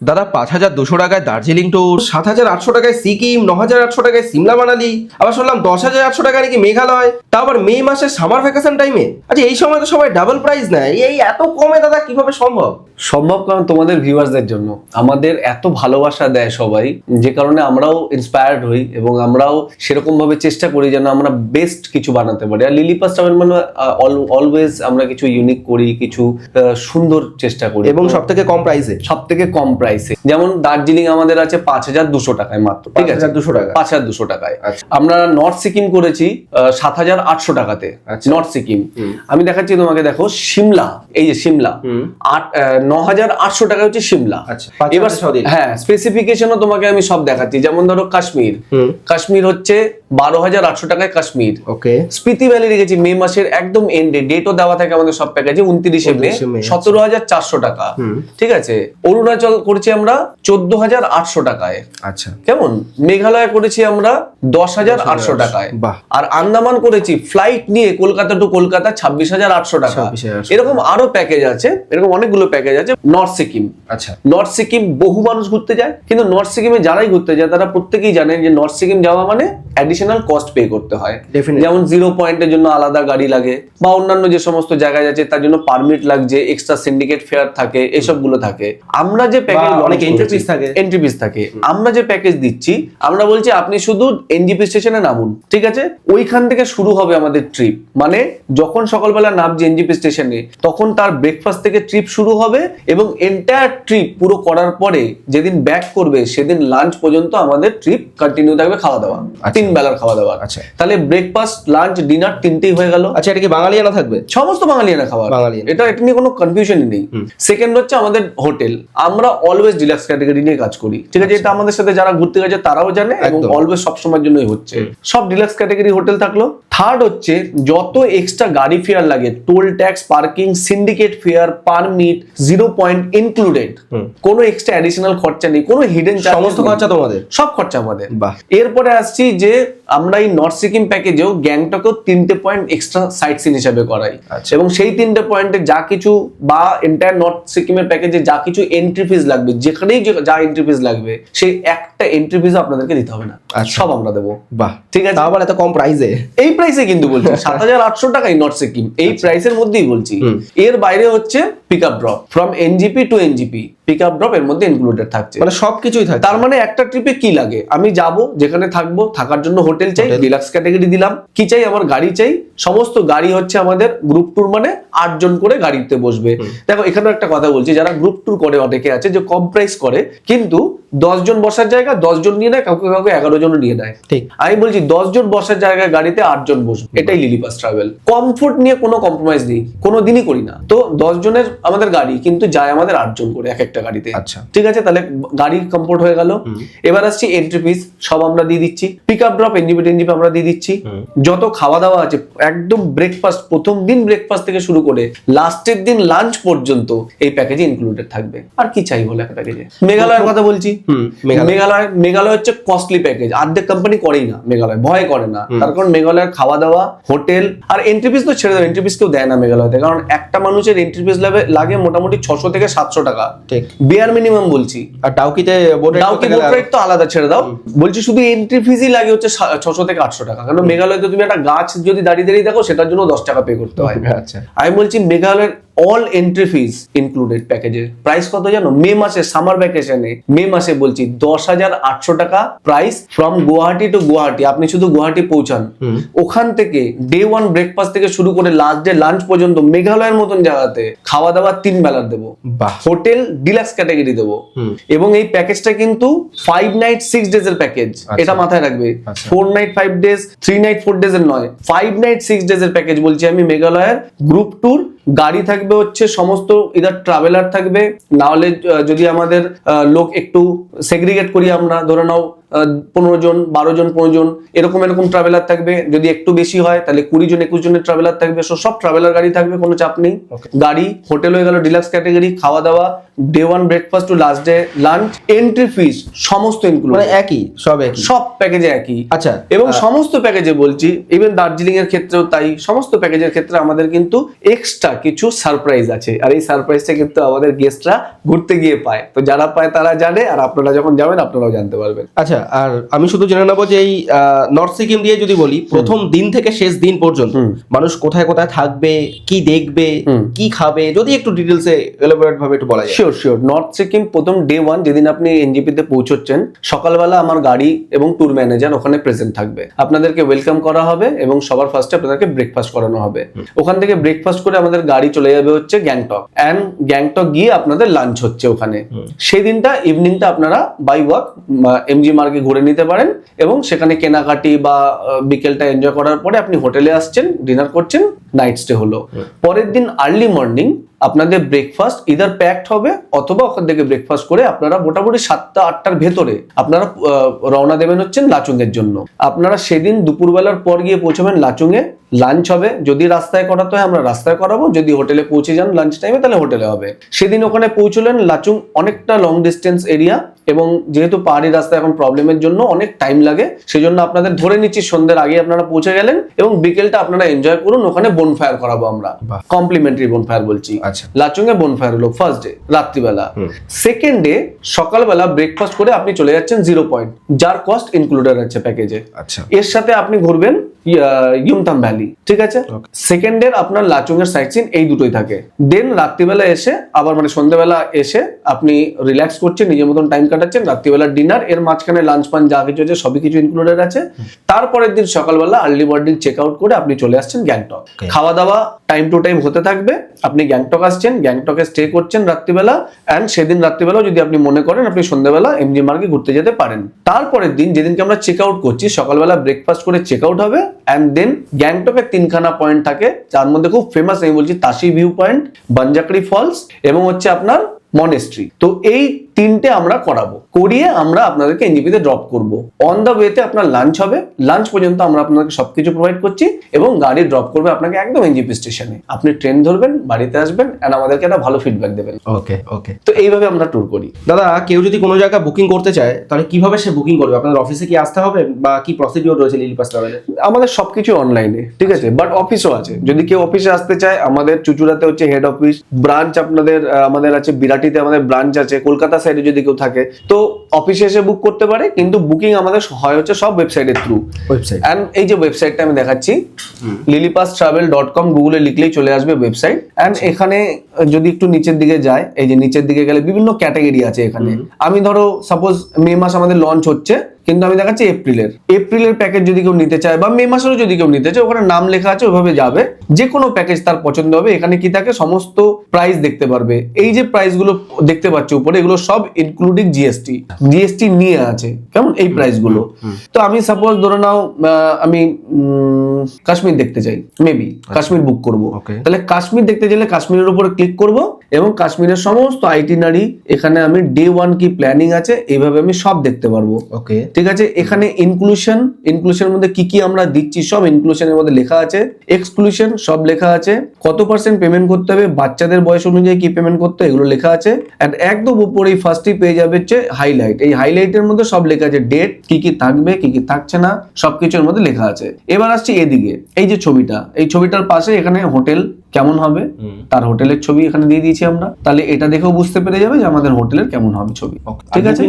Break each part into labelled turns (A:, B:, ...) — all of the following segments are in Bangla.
A: দাদা 5,200 টাকায় দার্জিলিং ট্যুর, 7,800 টাকায় সিকিম, 9,800 টাকায় সিমলা মানালি, আবার শুনলাম 10,800 টাকায় নাকি মেঘালয়, তাও আবার মে মাসের সামার ভ্যাকেশন টাইমে। আচ্ছা এই সময় তো সবাই ডাবল প্রাইস নেয়, এই এত কমে দাদা কিভাবে সম্ভব?
B: সম্ভব কারণ তোমাদের ভিউয়ার্সদের জন্য আমাদের এত ভালোবাসা দেয় সবাই, যে কারণে আমরাও ইন্সপায়ার্ড হই এবং আমরাও সেরকম ভাবে চেষ্টা করি যেন আমরা বেস্ট কিছু বানাতে পারি। আর লিলিপাস ট্রাভেল মানে অলওয়েজ আমরা কিছু ইউনিক করি, কিছু সুন্দর চেষ্টা করি
A: এবং সব থেকে কম প্রাইসে।
B: যেমন দার্জিলিং আমাদের আছে 5,200 টাকায় মাত্র, ঠিক আছে
A: 5,200 টাকা,
B: 5,200 টাকায়।
A: আচ্ছা।
B: আমরা নর্থ সিকিম করেছি 7,800 টাকাতে।
A: আচ্ছা।
B: নর্থ সিকিম আমি দেখাচ্ছি তোমাকে, দেখো সিমলা, এই যে সিমলা 9,800 টাকা হচ্ছে সিমলা।
A: আচ্ছা,
B: এবার হ্যাঁ স্পেসিফিকেশনও তোমাকে আমি সব দেখাচ্ছি। যেমন ধরো কাশ্মীর হচ্ছে 12,800 টাকায় কাশ্মীর।
A: ওকে।
B: স্পিতি ভ্যালি রেখেছি মে মাসের একদম এন্ডে, ডেটও দেওয়া থাকে আমাদের সব প্যাকেজে 29শে মে, 17,400 টাকা, ঠিক আছে। অরুণাচল করেছি আমরা 14,800 টাকায়।
A: আচ্ছা।
B: কেমন? মেঘালয় করেছি আমরা 10,800 টাকায়। আর আন্দামান করেছি ফ্লাইট নিয়ে কলকাতা টু কলকাতা 26,800 টাকা। এরকম আরো প্যাকেজ আছে, এরকম অনেকগুলো প্যাকেজ আছে। নর্থ সিকিম,
A: আচ্ছা,
B: নর্থ সিকিম বহু মানুষ ঘুরতে যায়, কিন্তু নর্থ সিকিমে যারাই ঘুরতে যায় তারা প্রত্যেকেই জানেন যে নর্থ সিকিম যাওয়া মানে অ্যাডিশনাল কস্ট পে করতে হয়। যেমন 0 পয়েন্টের জন্য আলাদা গাড়ি লাগে, বা অন্যান্য যে সমস্ত জায়গায় যাচ্ছে তার জন্য পারমিট লাগছে, এক্সট্রা সিন্ডিকেট ফেয়ার থাকে, এসব গুলো থাকে। আমরা যে প্যাকেজ,
A: অনেক এন্ট্রি ফিস থাকে,
B: আমরা যে প্যাকেজ দিচ্ছি, আমরা বলছি আপনি শুধু এনজিপি স্টেশনে নামুন, ঠিক আছে। ওইখান থেকে শুরু হবে আমাদের ট্রিপ। মানে যখন সকালবেলা নামছি এনজিপি স্টেশনে, তখন তার ব্রেকফাস্ট থেকে ট্রিপ শুরু হবে এবং এন্টায়ার ট্রিপ পুরো করার পরে যেদিন ব্যাক করবে সেদিন লাঞ্চ পর্যন্ত আমাদের ট্রিপ কন্টিনিউ থাকবে, খাওয়া দাওয়া 3 বেলার খাওয়া দাওয়া।
A: আচ্ছা।
B: তাহলে ব্রেকফাস্ট, লাঞ্চ, ডিনার 3টেই হয়ে গেল।
A: আচ্ছা, এটা কি বাঙালিয়ানা থাকবে?
B: সমস্ত বাঙালিয়ানা খাবার, এটা নিয়ে কোনো কনফিউশনই নেই। সেকেন্ড হচ্ছে আমাদের হোটেল, আমরা অলওয়েজ ডিলাক্স ক্যাটাগরি নিয়ে কাজ করি, ঠিক আছে। এটা আমাদের সাথে যারা ঘুরতে গেছে তারাও জানে এবং অলওয়েজ সব সময়ের জন্যই হচ্ছে, সব ডিলাক্স ক্যাটাগরি হোটেল থাকলো। থার্ড হচ্ছে যত এক্সট্রা গাড়ি ফেয়ার লাগে, toll tax, parking, syndicate fair, permit, 0 point included, কোনো এক্সট্রা অ্যাডিশনাল খরচা নেই, কোনো হিডেন চার্জ,
A: সমস্ত খরচা তোমাদের,
B: সব খরচা আমাদের। এরপরে আসছি যে আমরা এই নর্থ সিকিম প্যাকেজেও গ্যাংটকেও 3টে পয়েন্ট এক্সট্রা সাইট সিন হিসেবে করাই, এবং সেই 3টে পয়েন্টে যা কিছু, বা এন্টায়ার নর্থ সিকিমের প্যাকেজে যা কিছু এন্ট্রি ফিস লাগবে, যেখানেই যা এন্ট্রি ফিস লাগবে, সেই একটা এন্ট্রি ফিস আপনাদেরকে দিতে হবে না, সব আমরা দেবো।
A: বাহ,
B: ঠিক আছে।
A: আবার এত কম প্রাইসে,
B: এই প্রাইসে কিন্তু বলছি 7,800 টাকাই নর্থ সিকিম, এই প্রাইসের মধ্যেই বলছি। এর বাইরে হচ্ছে pick up drop from NJP to NJP, pick up drop এর মধ্যে ইনক্লুডেড থাকছে,
A: মানে সবকিছুই থাকে।
B: তার মানে একটা ট্রিপে কি লাগে, আমি যাব, যেখানে থাকবো, থাকার জন্য হোটেল চাই, ডিলাক্স ক্যাটাগরি দিলাম, কি চাই, আমার গাড়ি চাই। সমস্ত গাড়ি হচ্ছে আমাদের গ্রুপ ট্যুর, মানে 8 জন করে গাড়িতে বসবে। দেখো এখানে একটা কথা বলছি, যারা গ্রুপ ট্যুর করে অনেকে আছে যে কম প্রাইস করে, কিন্তু 10 জন বসার জায়গা 10 জন নিয়ে নেয়, কাউকে 11 জন নিয়ে নেয়। ঠিক, আমি বলছি 10 জন বসার জায়গায় গাড়িতে 8 জন বসবে, এটাই লিলিপাস ট্রাভেল। কমফোর্ট নিয়ে কোনো কম্প্রোমাইজ নেই, কোনো দিনই করি না। তো 10 জনের আমাদের গাড়ি, কিন্তু যায় আমাদের 8 জন করে এক একটা গাড়িতে।
A: আচ্ছা,
B: ঠিক আছে, তাহলে গাড়ি কমফোর্ট হয়ে গেল। এবার আসছি এন্ট্রি ফিস, সব আমরা দিয়ে দিচ্ছি। পিক আপ ড্রপ, এনজিপি আমরা দিয়ে দিচ্ছি। যত খাওয়া দাওয়া আছে, একদম ব্রেকফাস্ট, প্রথম দিন ব্রেকফাস্ট থেকে শুরু করে লাস্টের দিন লাঞ্চ পর্যন্ত এই প্যাকেজে ইনক্লুডেড থাকবে। আর কি চাই বলে একটা প্যাকেজে। মেঘালয়ের কথা বলছি, মেঘালয় হচ্ছে কস্টলি প্যাকেজ, অর্ধেক কোম্পানি করেই না, মেঘালয় ভয় করে না, তার কারণ মেঘালয়ের খাওয়া দাওয়া, হোটেল আর এন্ট্রি ফিস তো ছেড়ে দাও, এন্ট্রি ফিস কেউ দেয় না মেঘালয়তে, কারণ একটা মানুষের এন্ট্রি ফিস লাগে মোটামুটি 600 থেকে 700 টাকা, ঠিক, বিয়ার মিনিমাম বলছি। আর ডাউকিতে বোট রাইড তো আলাদা, ছেড়ে দাও, বলছি শুধু এন্ট্রি ফিসই লাগে হচ্ছে 600 থেকে 800 টাকা, কারণ মেঘালয়তে তুমি একটা গাছ যদি দাঁড়িয়ে দেখো সেটার জন্য 10 টাকা পে করতে হয়। আচ্ছা, আমি বলছি মেঘালয়ের অল এন্ট্রি ফিস ইনক্লুডেড প্যাকেজের প্রাইস কত জানো? মে মাসে সামার ভ্যাকেশনে, মে মাসে বলছি 10,800 টাকা price, from Guwahati to Guwahati. আপনি শুধু গুয়াহাটি পৌঁছান, ওখান থেকে ডে 1 ব্রেকফাস্ট থেকে শুরু করে লাস্ট ডে লাঞ্চ পর্যন্ত মেঘালয়ের মতন জায়গাতে খাওয়া দাওয়া 3 বেলার দেবো, হোটেল ডিলাক্স ক্যাটাগরি দেবো। এবং এই প্যাকেজটা কিন্তু 5 নাইট 6 ডেজ এর প্যাকেজ, এটা মাথায় রাখবে। 4 নাইট 5 ডেজ, 3 নাইট 4 ডেজ এর নয়, 5 নাইট 6 ডেজ এর প্যাকেজ বলছি আমি। মেঘালয়ের গ্রুপ ট্যুর, গাড়ি থাকবে হচ্ছে সমস্ত, ইদার ট্রাভেলার থাকবে, না হলে যদি আমাদের লোক একটু সেগ্রিগেট করি আমরা, ধরে নাও 15 জন, 12 জন, 15 জন এরকম ট্রাভেলার থাকবে। যদি একটু বেশি হয় তাহলে 20 জন, 21 জনের ট্রাভেলার থাকবে। সব ট্রাভেলার গাড়ি থাকবে, কোনো চাপ নেই। গাড়ি, হোটেল হয়ে গেল ডিলাক্স ক্যাটাগরি, খাওয়া দাওয়া, day 1 breakfast to last day lunch, entry fees সমস্ত ইনক্লুড,
A: মানে একই,
B: সব প্যাকেজে একই।
A: আচ্ছা,
B: এবং সমস্ত প্যাকেজে বলছি, ইভেন দার্জিলিং এর ক্ষেত্রেও তাই, সমস্ত প্যাকেজের ক্ষেত্রে আমাদের কিন্তু এক্সট্রা কিছু সারপ্রাইজ আছে। আর এই সারপ্রাইজটা কিন্তু আমাদের গেস্টরা ঘুরতে গিয়ে পায়। তো যারা পায় তারা জানে, আর আপনারা যখন যাবেন আপনারাও জানতে পারবেন।
A: আচ্ছা, আর আমি শুধু জেনে নেবো যে এই নর্থ সিকিম দিয়ে যদি বলি, প্রথম দিন থেকে শেষ দিন পর্যন্ত মানুষ কোথায় কোথায় থাকবে, কি দেখবে, কি খাবে, যদি একটু ডিটেলসে এলাবোরেট ভাবে একটু বলা যায়।
B: শিওর। নর্থ সিকিম প্রথম ডে 1 যেদিন আপনি এনজিপি তে পৌঁছচ্ছেন, সকালবেলা আমার গাড়ি এবং ট্যুর ম্যানেজার ওখানে প্রেজেন্ট থাকবে। আপনাদেরকে ওয়েলকাম করা হবে এবং সবার ফার্স্টে আপনাদেরকে ব্রেকফাস্ট করানো হবে। ওখান থেকে ব্রেকফাস্ট করে আমাদের গাড়ি চলে যাবে হচ্ছে গ্যাংটক, এন্ড গ্যাংটক গিয়ে আপনাদের লাঞ্চ হচ্ছে ওখানে। সেই দিনটা ইভিনিংটা আপনারা বাই ওয়াক এমজি মার্গে ঘুরে নিতে পারেন এবং সেখানে কেনাকাটি বা বিকেলটা এনজয় করার পরে আপনি হোটেলে আসছেন, ডিনার করছেন, নাইট স্টে হলো। পরের দিন আর্লি মর্নিং আপনাদের ব্রেকফাস্ট ইদার প্যাকড হবে, অথবা ওখান থেকে ব্রেকফাস্ট করে আপনারা মোটামুটি 7টা-8টার ভেতরে আপনারা রওনা দেবেন হচ্ছেন লাচুং এর জন্য। আপনারা সেদিন দুপুরবেলার পর গিয়ে পৌঁছাবেন লাচুং এ। লাঞ্চ হবে, যদি রাস্তায় করাতে হয় আমরা রাস্তায় করাবো, যদি হোটেলে পৌঁছে যান লাঞ্চ টাইমে তাহলে হোটেলে হবে। সেদিন ওখানে পৌঁছলেন, লাচুং অনেকটা লং ডিস্টেন্স এরিয়া এবং যেহেতু পাহাড়ি রাস্তা এখন প্রবলেমের জন্য অনেক টাইম লাগে, সেজন্য আপনাদের ধরে নিচ্ছি সন্ধ্যের আগে আপনারা পৌঁছে গেলেন এবং বিকেলটা আপনারা এনজয় করুন। ওখানে বোনফায়ার করাবো আমরা, কমপ্লিমেন্টারি বোনফায়ার বলছি। লাচুং এ বোনফায়ার হলো ফার্স্ট ডে রাত্রিবেলা। সেকেন্ড ডে সকালবেলা ব্রেকফাস্ট করে আপনি চলে যাচ্ছেন 0 পয়েন্ট, যার কস্ট ইনক্লুডেড আছে প্যাকেজে।
C: আচ্ছা,
B: এর সাথে আপনি ঘুরবেন ইউমথাম ভ্যালি, ঠিক আছে। সেকেন্ড এর আপনার লাচুং এর সাইট সিন এই দুটোই থাকে। দেন রাত্রিবেলা এসে আবার মানে সন্ধ্যাবেলা এসে আপনি রিল্যাক্স করছেন, নিজের মতন টাইম কাটাচ্ছেন। রাত্রিবেলা ডিনার, এর মাঝখানে লাঞ্চ পান যা কিছু আছে সবই কিছু ইনক্লুডেড আছে। তারপরের দিন সকালবেলা আর্লি মর্নিং চেক আউট করে আপনি চলে আসছেন গ্যাংটক। খাওয়া দাওয়া টাইম টু টাইম হতে থাকবে। আপনি গ্যাংটক আসছেন, গ্যাংটকে স্টে করছেন রাত্রিবেলা, এন্ড সেদিন রাত্রিবেলাও যদি আপনি মনে করেন আপনি সন্ধ্যাবেলা এমজি মার্গে ঘুরতে যেতে পারেন। তারপরের দিন যেদিনকে আমরা চেক আউট করছি, সকালবেলা ব্রেকফাস্ট করে চেক আউট হবে, এন্ড দেন গ্যাংটকে 3খানা পয়েন্ট থাকে, যার মধ্যে খুব ফেমাস আমি বলছি তাসি ভিউ পয়েন্ট, বানজাকড়ি ফলস এবং হচ্ছে আপনার মনেস্ট্রি। তো এই 3টে আমরা করিয়ে আমরা আপনাদেরকে এনজিপিতে ড্রপ করব। অন দা ওয়েতে আপনার লাঞ্চ হবে, লাঞ্চ পর্যন্ত আমরা আপনাকে সবকিছু প্রোভাইড করছি এবং গাড়ি ড্রপ করবে আপনাকে একদম এনজিপি স্টেশনে। আপনি ট্রেন ধরবেন, বাড়িতে আসবেন, এন্ড আমাদেরকে একটা ভালো ফিডব্যাক দেবেন।
A: ওকে।
B: তো এইভাবে আমরা ট্যুর করি।
A: দাদা, কেউ যদি কোনো জায়গা বুকিং করতে চায় তাহলে কিভাবে সে বুকিং করবে? আপনাদের অফিসে কি আসতে হবে বা কি প্রসিডিওর রয়েছে লিলি পাস ট্রাভেলের?
B: আমাদের সবকিছু অনলাইনে, ঠিক আছে, বাট অফিসও আছে। যদি কেউ অফিসে আসতে চায়, আমাদের চুচুড়াতে হচ্ছে হেড অফিস, ব্রাঞ্চ আপনাদের আমাদের আছে বিরাটিতে, আমাদের ব্রাঞ্চ আছে। কলকাতা সাইডে যদি কেউ থাকে তো অফিসে এসে বুক করতে পারে, কিন্তু বুকিং আমাদের হয় হচ্ছে সব ওয়েবসাইটের থ্রু।
A: ওয়েবসাইট,
B: এন্ড এই যে ওয়েবসাইটটা আমি দেখাচ্ছি, lilipastravel.com, গুগলে লিখলেই চলে আসবে ওয়েবসাইট। এন্ড এখানে যদি একটু নিচের দিকে যায়, এই যে নিচের দিকে গেলে বিভিন্ন ক্যাটাগরি আছে এখানে। আমি ধরো সাপোজ মে মাস আমাদের লঞ্চ হচ্ছে, কিন্তু আমি দেখাচ্ছি এপ্রিলের প্যাকেজ যদি কেউ নিতে চায় বা মে মাসেরও যদি কেউ নিতে চায়, ওখানে নাম লেখা আছে, ওইভাবে যাবে। যে কোনো প্যাকেজ তার পছন্দ হবে। এখানে কি থাকে, সমস্ত প্রাইস দেখতে পারবে। এই যে প্রাইস গুলো দেখতে পাচ্ছ উপরে, এগুলো সব ইনক্লুডিং জিএসটি নিয়ে আছে, কেমন এই প্রাইস গুলো। তো আমি সাপোজ ধরে নাও আমি কাশ্মীর দেখতে চাই, মেবি কাশ্মীর বুক করব, তাহলে কাশ্মীর দেখতে চাইলে কাশ্মীরের উপরে ক্লিক করব এবং কাশ্মীরের সমস্ত আইটিনারি, এখানে আমি ডে 1 কি প্ল্যানিং আছে এইভাবে আমি সব দেখতে পারবো।
A: ওকে,
B: ঠিক আছে। এখানে ইনক্লুশনের মধ্যে কি কি আমরা দিচ্ছি সব ইনক্লুশনের মধ্যে লেখা আছে, এক্সক্লুশন সব লেখা আছে, কত পার্সেন্ট পেমেন্ট করতে হবে, বাচ্চাদের বয়স অনুযায়ী কি পেমেন্ট করতে হবে এগুলো লেখা আছে। এন্ড একদম উপরেই ফার্স্টই পেয়ে যাবে হচ্ছে হাইলাইট। এই হাইলাইটের মধ্যে সব লেখা আছে, ডেট কি কি থাকবে, কি কি থাকছে না, সবকিছুর মধ্যে লেখা আছে। এবার আসছি এদিকে, এই যে ছবিটা, এই ছবিটার পাশে এখানে হোটেল কেমন হবে তার হোটেলের ছবি এখানে দিয়ে দিয়েছি আমরা। তাহলে এটা দেখেও বুঝতে পেরে যাবে যে আমাদের হোটেলের কেমন হবে ছবি, ঠিক আছে।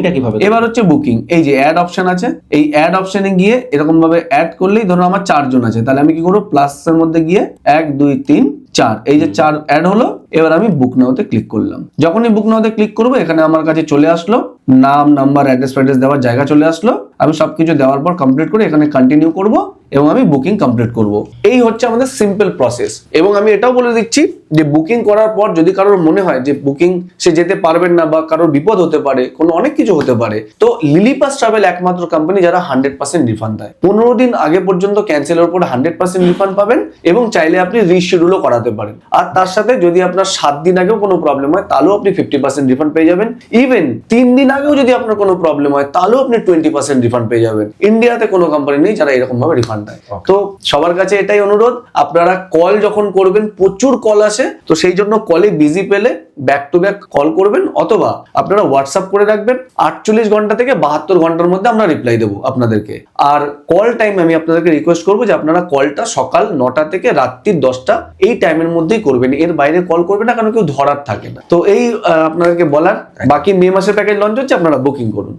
B: এবার হচ্ছে বুকিং, এই যে অ্যাড অপশন আছে, এই অ্যাড অপশনে গিয়ে এরকম ভাবে অ্যাড করলেই ধরো আমার 4 জন আছে, তাহলে আমি কি করবো, প্লাসের মধ্যে গিয়ে 1 2 3 4, এই যে 4 অ্যাড হলো। এবার আমি বুক নাওতে ক্লিক করলাম। যখনই বুক নাওতে ক্লিক করবো, এখানে আমার কাছে চলে আসলো নাম, নাম্বার, অ্যাড্রেস দেওয়ার জায়গা চলে আসলো। আমি সবকিছু দেওয়ার পর কমপ্লিট করে এখানে কন্টিনিউ করব এবং আমি বুকিং কমপ্লিট করব। এই হচ্ছে আমাদের সিম্পল প্রসেস। এবং আমি এটাও বলে দিচ্ছি যে বুকিং করার পর যদি কারোর মনে হয় যে বুকিং সে যেতে পারবেন না বা কারোর বিপদ হতে পারে, কোনো অনেক কিছু হতে পারে, তো লিলি পাস ট্রাভেল একমাত্র কোম্পানি যারা 100% রিফান্ড দেয়। 15 দিন আগে পর্যন্ত ক্যান্সেলের উপর 100% রিফান্ড পাবেন এবং চাইলে আপনি রিশিডিউলও করাতে পারেন। আর তার সাথে যদি আপনার আপনার 7 দিন আগেও কোনো প্রবলেম হয় তাহলেও আপনি 50% রিফান্ড পেয়ে যাবেন। ইভেন 3 দিন আগেও যদি আপনার কোনো প্রবলেম হয় তাহলেও আপনি 20% রিফান্ড পেয়ে যাবেন। ইন্ডিয়াতে কোনো কোম্পানি নেই যারা এরকম ভাবে রিফান্ড দেয়। তো সবার কাছে এটাই অনুরোধ, আপনারা কল যখন করবেন, প্রচুর কল আসে, তো সেই জন্য কলে বিজি পেলে ব্যাক টু ব্যাক কল করবেন, অথবা আপনারা হোয়াটসঅ্যাপ করে রাখবেন। 48 ঘন্টা থেকে 72 ঘন্টার মধ্যে আমরা রিপ্লাই দেবো আপনাদেরকে। আর কল টাইম আমি আপনাদেরকে রিকোয়েস্ট করবো যে আপনারা কলটা সকাল 9টা থেকে রাত্রি 10টা এই টাইমের মধ্যেই করবেন, এর বাইরে কল করবেন না, কারণ কেউ ধরার থাকে না। তো এই আপনাদেরকে বলার, বাকি মে মাসের প্যাকেজ লঞ্চ হচ্ছে, আপনারা বুকিং করুন।